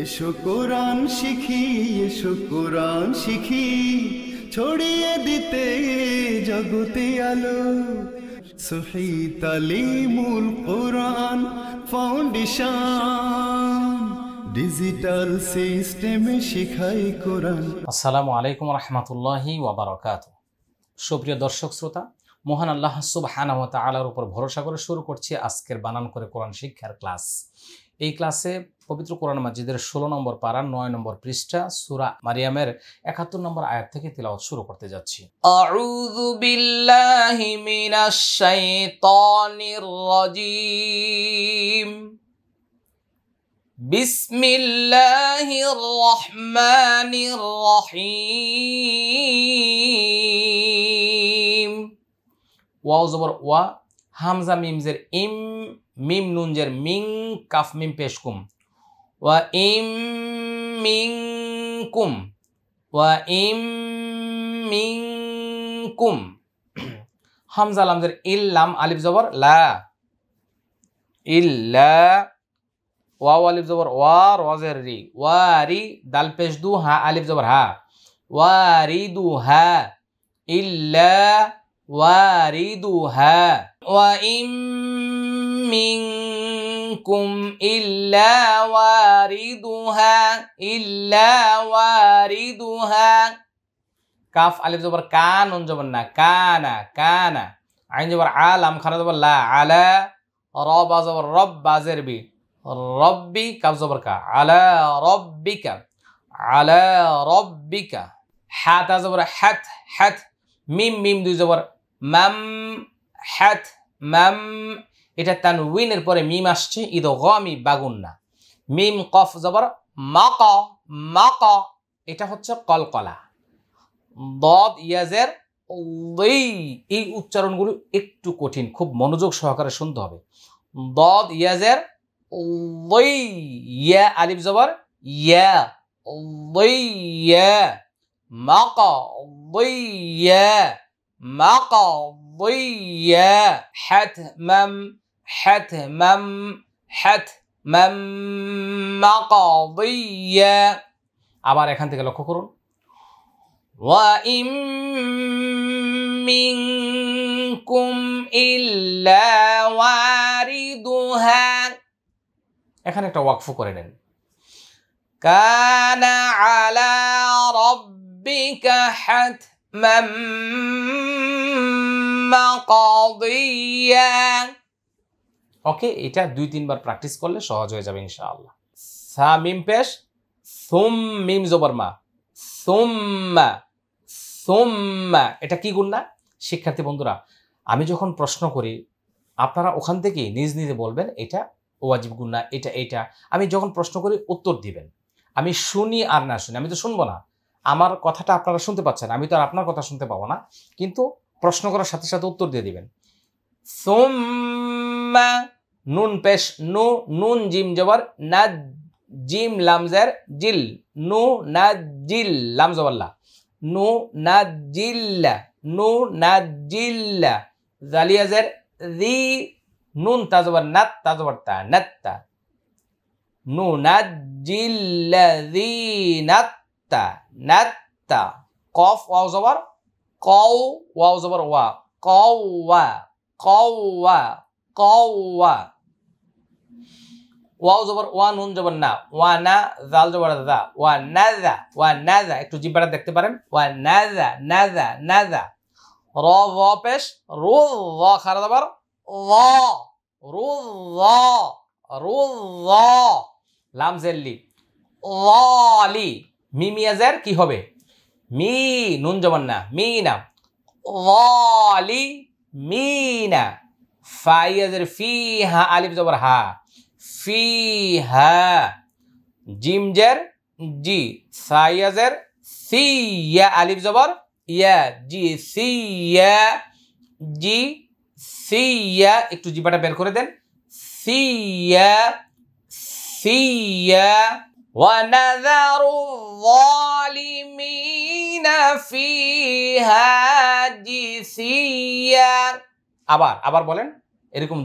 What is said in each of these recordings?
এসো কোরআন শিখি, এসো কোরআন শিখি, ছড়িয়ে দিতে জগতে আলো। সহি তালিমুল কোরআন ফাউন্ডেশন, ডিজিটাল সিস্টেমে শেখায় কোরআন। আসসালামু আলাইকুম রহমতুল্লাহি ওয়া বারাকাতুহু। সুপ্রিয় দর্শক শ্রোতা, মহান আল্লাহ সুবহানাহু ওয়া তাআলার উপর ভরসা করে শুরু করছি আজকের বানান করে কোরআন শিক্ষার ক্লাস। এই ক্লাসে পবিত্র কোরআন মাজিদের 16 নম্বর পারা 9 নম্বর পৃষ্ঠা সূরা মারিয়ামের 71 নম্বর আয়াত থেকে তিলাওয়াত শুরু করতে যাচ্ছি। আউযু বিল্লাহি মিনাশ শাইতানির রাজীম। বিসমিল্লাহির রহমানির রহিম। ওয়াও জবর ওয়া, হামজা মিম জের ইম, মিম নুন জের মিং, কাফ মিম পেশ কুম। ওয়া ইম মিনকুম, ওয়া ইম মিনকুম। হামজা লাম জের ইল, লাম আলিফ জবর লা, ইল্লা। ওয়াও আলিফ জবর ওয়া, র জের রি, ওয়ারি, দাল পেশ দু, হা আলিফ জবর হা, ওয়ারিদুহা, ইল্লা ওয়ারিদুহা। ওয়া ইম মিনকুম ইল্লা ওয়ারিদুহা, ইল্লা ওয়ারিদুহা। কাফ আলিফ জবর কা, নুন জবর না, কানা, কানা। আইন জবর আ, লাম খারা জবর লা, আলা। র বা জবর রব, বা জের বি, রব্বি, কাফ জবর কা, আলা রব্বিকা, আলা রব্বিকা। হা তা জবর হাত, হাত। মিম মিম দুই জবর মাম, হাত মাম। এটা তানউইনের পরে মিম আসছে, ইদগামি বাগুন্না। মিম কফ জবর মাক, মাক। এটা হচ্ছে কলকলা। দদ ইয়াজের ওই, এই উচ্চারণগুলো একটু কঠিন, খুব মনোযোগ সহকারে শুনতে হবে। দদ ইয়াজের ওই, ইয়া আলিফ জবর ইয়া, ওই ইয়া। مقضية، مقضية. حتمم، حتمم، حتمم مقضية। আবার এখান থেকে লক্ষ্য করুন। وإن منكم إلا واردها। এখানে একটা ওয়াকফ করে নেন। كان على ربك حتما مقضيا। ওকে, এটা 2-3 বার প্র্যাকটিস করলে সহজ হয়ে যাবে ইনশাআল্লাহ। সা মিম পেশ, সুম মিম জবর মা, সুম্মা, সুম্মা। এটা কি গুণনা শিক্ষার্থী বন্ধুরা? আমি যখন প্রশ্ন করি আপনারা ওখান থেকে নিজ নিজে বলবেন এটা ওয়াজিব গুণনা, এটা এটা। আমি যখন প্রশ্ন করি উত্তর দিবেন। আমি শুনি আর না শুনি, আমি তো শুনবো না। আমার কথাটা আপনারা শুনতে পাচ্ছেন, আমি তো আর আপনার কথা শুনতে পাবো না, কিন্তু প্রশ্ন করার সাথে সাথে উত্তর দিয়ে দিবেন। সুম্মা, নুন পেশ নু, নুন জিম জবর না, জিম লামজার জিল, নু না জিল, লাম জবর লা, নু না জিল্লা, নু না জিল্লা। জালিয়াজের জি, নুন তা জবর নাত, তা জবর তা, নাত্তা। নুনাজ্জিল্লাযীনাত্তা, নাত্তা। কফ ওয়াও জবর কও, ওয়াও জবর ওয়া, কওয়া, কওয়া, কওয়া। ওয়াও জবর ওয়া, নুন জবর না, ওয়া না, জাল জবর যা, ওয়া নাযা, ওয়া নাযা। একটু জিহ্বাটা দেখতে পারেন, ওয়া নাযা, নাযা, নাযা। র য পেশ রু, য খারা জবর য, রু য, রু য। লাম জেল্লি, ওয়ালি। মিমিয়াজের কি হবে? মি, নুন জবর না, মিনা, ওয়ালি মিনা। ফাইয়াজের ফি, হা আলিফ জবর হা, ফিহা। জিম জের জি, সাইয়াজের সি, ইয়া আলিফ জবর ইয়া, জি সিয়া, জি সিয়া। একটু জিবাটা বের করে দেন। সিয়া, সিয়া। ওয়ানাযারু যালিমিনা ফিহা জিসিয়া। আবার বলেন, এরকম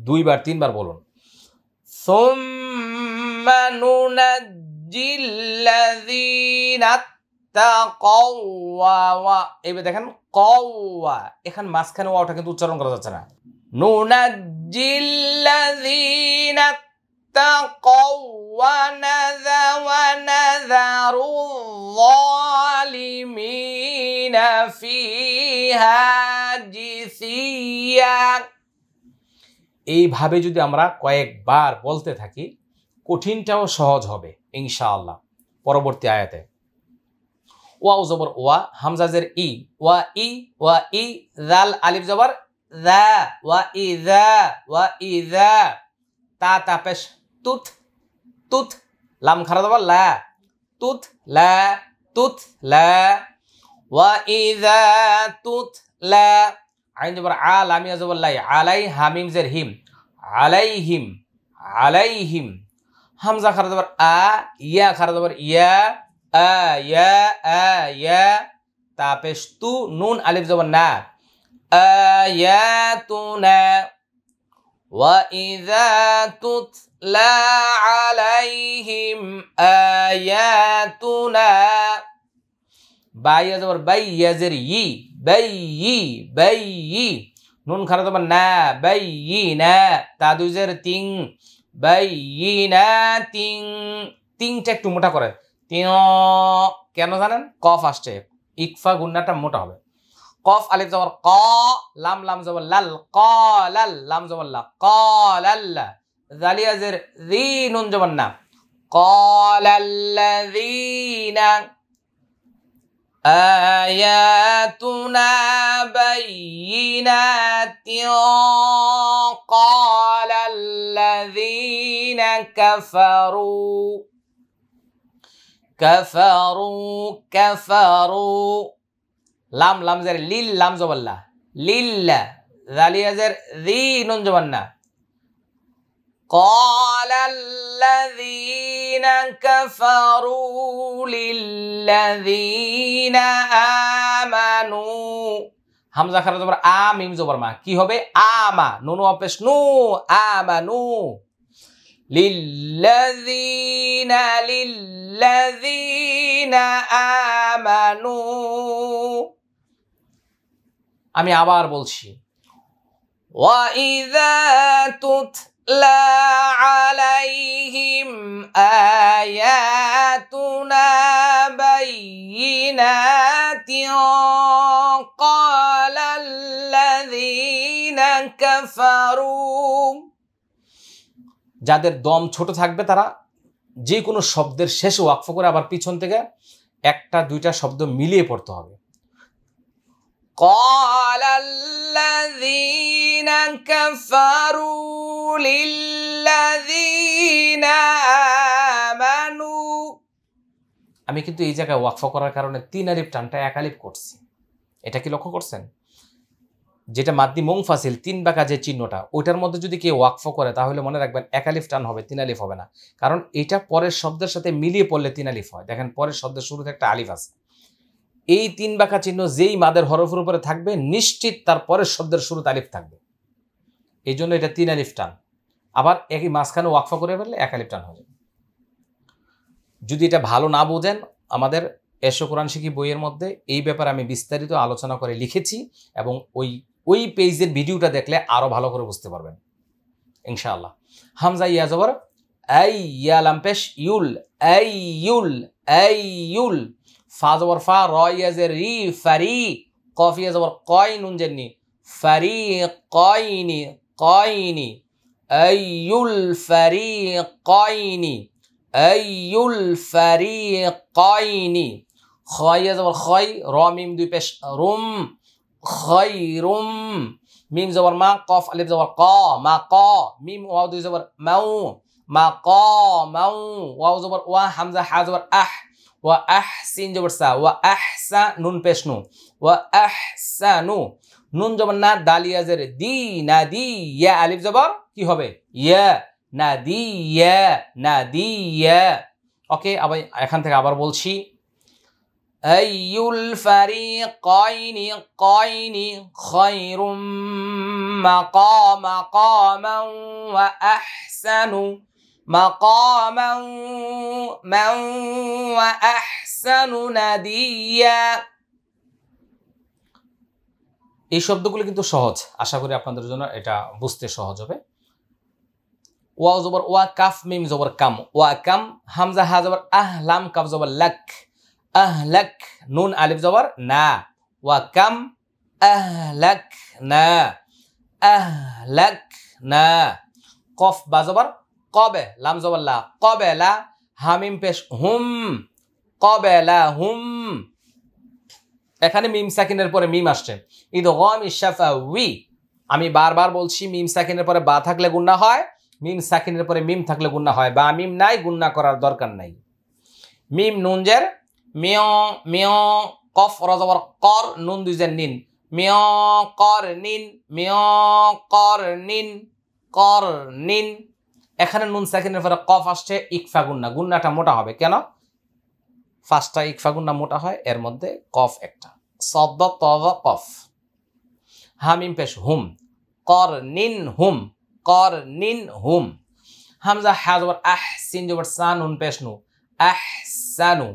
2 বার 3 বার বলুন। সুম্মা নুনাজ্জি নুনাজ্জিল্লাযীনা তাকাও ওয়া এবারে দেখেন কাওয়া এখানে মাঝখানে ওয়াটা কিন্তু উচ্চারণ করা যাচ্ছে না নুনাজ্জিল্লাযীনা তাকাও ওয়া নাযারু যালিমিনা ফিহা জিসিয়া এইভাবে যদি আমরা কয়েকবার বলতে থাকি কঠিনটাও সহজ হবে ইনশাআল্লাহ পরবর্তী আয়াতে ওয়াও জবর ওয়া হামজা জের ই ওয়া ই জাল আলিফ জবর যা ওয়া ইযা তা পেশ তুত লাম খারা জবর লা তুত লা ওয়া ইযা তুতলা আইন জবর আ লামিয়া জবর লাই আলাই হামিম জের হিম আলাইহিম হামজা খারা জবর আ ইয়া খারা জবর ইয়া আয়া তা পেশ তু নুন আলিফ জবর না আয়াতুনা ওয়া ইযা তুতলা আলাইহিম আয়াতুনা বাইয়া জবর বাই ইয়াজের ই বাই নুন খারা জবর না বাইয়িনা তা দুইজের তিং বাইয়িনাতিং তিংটা একটু মোটা করে কেন জানেন কফ আসছে ইকফা গুন্নাটা মোটা হবে কফ আলিফ জবর ক লাম জবর লাল লাল লাম জবর লা ক্বালাল্লা জালিয়া জের জি নুন জবর না ক্বালাল্লাযীনা আয়াতুনা বাইয়িনাতিন ক্বালাল্লাযীনা কাফারু লাম জের লিল লাম জবর লা লিল্লা জালিয়া জের জি নুন জবর না ক্বালাল্লাযীনা কাফারু লিল্লাযীনা আমানু হামজা খারা জবর আ মিম জবর মা কি হবে আমা নুন ওয়া পেশ নু আমানু লিল্লাযীনা আমানু আমি আবার বলছি ওয়া ইযা তুতলা আলাইহিম আয়াতুনা বাইয়িনাতিন ক্বালাল্লাযীনা কাফারু যাদের দম ছোট থাকবে তারা যে কোনো শব্দের শেষে ওয়াকফ করে আবার পিছন থেকে একটা দুইটা শব্দ মিলিয়ে পড়তে হবে ক্বালাল্লাযীনা কাফারু লিল্লাযীনা আমানু আমি কিন্তু এই জায়গায় ওয়াকফ করার কারণে 3 আলিফ টানটা 1 আলিফ করছি এটা কি লক্ষ্য করছেন যেটা মাদ্দি মুনফাসিল 3 বাঁকা যে চিহ্নটা ওইটার মধ্যে যদি কেউ ওয়াকফ করে তাহলে মনে রাখবেন 1 আলিফ টান হবে 3 আলিফ হবে না কারণ এটা পরের শব্দের সাথে মিলিয়ে পড়লে 3 আলিফ হয় দেখেন পরের শব্দের শুরুতে একটা আলিফ আছে এই 3 বাঁকা চিহ্ন যেই মাদের হরফের উপরে থাকবে নিশ্চিত তার পরের শব্দের শুরুতে আলিফ থাকবে এই জন্য এটা 3 আলিফ টান আবার একই মাঝখানে ওয়াকফ করে ফেললে 1 আলিফ টান হবে যদি এটা ভালো না বোঝেন আমাদের এসো কোরআন শিখি বইয়ের মধ্যে এই ব্যাপারে আমি বিস্তারিত আলোচনা করে লিখেছি এবং ওই পেজের ভিডিওটা দেখলে আরো ভালো করে বুঝতে পারবেন ইনশাআল্লাহ হামজা ইয়া জবর আই ইয়া লাম পেশ ইউল ফা জবর ফা র ইয়া জের রি ফারি কফ ইয়া জবর কয় নুন জেরনি ফারিকাইনি আইয়ুল ফারিকাইনি খ ইয়া জবর খয় র মিম দুই পেশ রুম খয়রুম মিম জবর মা কফ আলিফ জবর ক মা ক মিম ওয়াও দুই জবর মাউ মা ক মাউ ওয়াও জবর ওয়া হামজা হা জবর আহ ওয়া আহসিন জবর সা ওয়া আহসা নুন পেশ নু ওয়া আহসানু নুন জবর না দালিয়া জের দি নাদি ইয়া আলিফ জবর কি হবে ইয়া নাদিয়া ওকে আবার এখান থেকে আবার বলছি আইয়ুল ফারিকাইনি খায়রুম মাকামান ওয়া আহসানু মাকামান মান ওয়া আহসানু নাদিয়া। এই শব্দগুলো কিন্তু সহজ, আশা করি আপনাদের জন্য এটা বুঝতে সহজ হবে। ওয়া জবর ওয়া, কাফ মিম জবর কাম, ওয়া কাম, হামজা হা জবর আহ, লাম কাফ জবর লাক, আহলাক, নুন আলিফ জবর না, ওয়া কাম আহলাক না, আহলাক না। কফ বা জবর কবে, লাম জবর লা, কবে লা, হামিম পেশ হুম, কবে লা হুম। এখানে মিম সাকিনের পরে মিম আসছে, ইদগাম শাফাউই। আমি বারবার বলছি মিম সাকিনের পরে বা থাকলে গুন্না হয়, মিম সাকিনের পরে মিম থাকলে গুন্না হয়, বা মিম নাই গুন্না করার দরকার নাই। মিম নুন জের মিয় মিয়, কফ রজবর কর, নুন দুই জের নিন, মিয় কর নিন, মিয় কর নিন, কর নিন। এখানে নুন সাকিনের পরে কফ আসছে, ইকফা গুন্না, গুন্নাটা মোটা হবে কেন? ফার্স্টটা ইকফা গুন্না মোটা হয়, এর মধ্যে কফ একটা, সদ্দ তদ কফ। হামিম পেশ হুম, কর নিন হুম, কর নিন হুম। হামজা হা জবর আহ, সিন জবর সা, নুন পেশ নু, আহসানু,